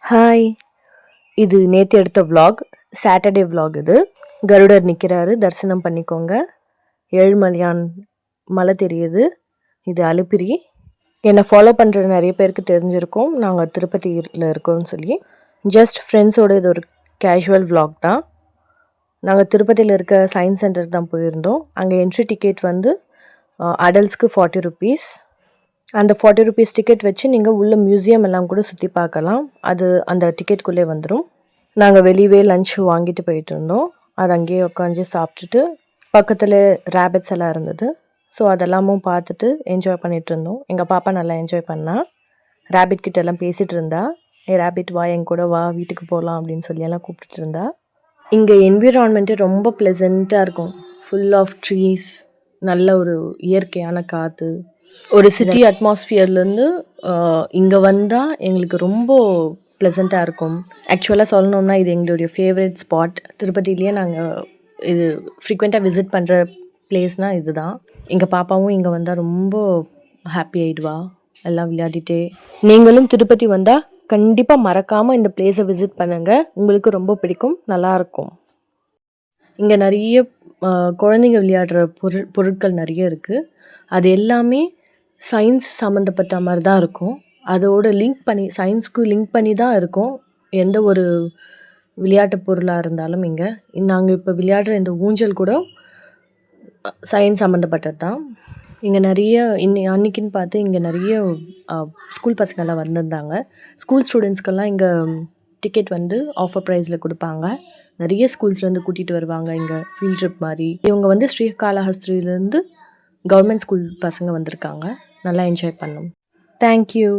Hi, இது நேற்று எடுத்த vlog, சாட்டர்டே vlog இது. கருடர் நிற்கிறாரு, தரிசனம் பண்ணிக்கோங்க. ஏழுமலையான் மலை தெரியுது. இது அலிப்பிரி. என்னை ஃபாலோ பண்ணுற நிறைய பேருக்கு தெரிஞ்சிருக்கும், நாங்கள் திருப்பதியில் இருக்கோம்னு சொல்லி. ஜஸ்ட் ஃப்ரெண்ட்ஸோடு இது ஒரு கேஷுவல் vlog தான். நாங்கள் திருப்பதியில் இருக்க சயின்ஸ் சென்டருக்கு தான் போயிருந்தோம். அங்கே என்ட்ரி டிக்கெட் வந்து அடல்ட்ஸ்க்கு 40 ருபீஸ். அந்த 40 ருபீஸ் டிக்கெட் வச்சு நீங்கள் உள்ள மியூசியம் எல்லாம் கூட சுற்றி பார்க்கலாம். அது அந்த டிக்கெட்குள்ளே வந்துடும். நாங்கள் வெளியவே லஞ்ச் வாங்கிட்டு போயிட்டு இருந்தோம். அது அங்கேயே உட்காந்து சாப்பிட்டுட்டு பக்கத்தில் ரேபிட்ஸ் எல்லாம் இருந்தது. ஸோ அதெல்லாமும் பார்த்துட்டு என்ஜாய் பண்ணிகிட்டு இருந்தோம். எங்கள் பாப்பா நல்லா என்ஜாய் பண்ணா. ரேபிட் கிட்ட எல்லாம் பேசிகிட்டு இருந்தா. ரேபிட் வா, என் கூட வா, வீட்டுக்கு போகலாம் அப்படின்னு சொல்லி எல்லாம் கூப்பிட்டுட்டு இருந்தா. இங்கே என்விரான்மெண்ட்டு ரொம்ப ப்ளசண்ட்டாக இருக்கும். ஃபுல் ஆஃப் ட்ரீஸ், நல்ல ஒரு இயற்கையான காற்று. ஒரு சிட்டி அட்மாஸ்ஃபியர்லேருந்து இங்கே வந்தால் எங்களுக்கு ரொம்ப ப்ளசண்ட்டாக இருக்கும். ஆக்சுவலாக சொல்லணுன்னா இது எங்களுடைய ஃபேவரட் ஸ்பாட். திருப்பதியிலேயே நாங்கள் இது ஃப்ரீக்வெண்ட்டாக விசிட் பண்ணுற பிளேஸ்னால் இது தான். எங்கள் பாப்பாவும் இங்கே வந்தால் ரொம்ப ஹாப்பி ஆகிடுவா, எல்லாம் விளையாடிட்டே. நீங்களும் திருப்பதி வந்தால் கண்டிப்பாக மறக்காமல் இந்த பிளேஸை விசிட் பண்ணுங்கள். உங்களுக்கு ரொம்ப பிடிக்கும், நல்லாயிருக்கும். இங்கே நிறைய குழந்தைங்க விளையாடுற பொருட்கள் நிறைய இருக்குது. அது எல்லாமே சயின்ஸ் சம்மந்தப்பட்ட மாதிரி தான் இருக்கும். அதோட லிங்க் பண்ணி, சயின்ஸ்க்கு லிங்க் பண்ணி தான் இருக்கும் எந்த ஒரு விளையாட்டு பொருளாக இருந்தாலும். இங்கே நாங்கள் இப்போ விளையாடுற இந்த ஊஞ்சல் கூட சயின்ஸ் சம்மந்தப்பட்டது தான். இங்கே நிறைய அன்றைக்கின்னு பார்த்து இங்கே நிறைய ஸ்கூல் பசங்கள்லாம் வந்திருந்தாங்க. ஸ்கூல் ஸ்டூடெண்ட்ஸ்க்கெல்லாம் இங்கே டிக்கெட் வந்து ஆஃபர் ப்ரைஸில் கொடுப்பாங்க. நிறைய ஸ்கூல்ஸ்லேருந்து கூட்டிகிட்டு வருவாங்க இங்கே ஃபீல்ட் ட்ரிப் மாதிரி. இவங்க வந்து ஸ்ரீகாளஹஸ்தியிலேருந்து கவர்மெண்ட் ஸ்கூல் பசங்க வந்திருக்காங்க. நல்லா என்ஜாய் பண்ணோம். தேங்க்யூ.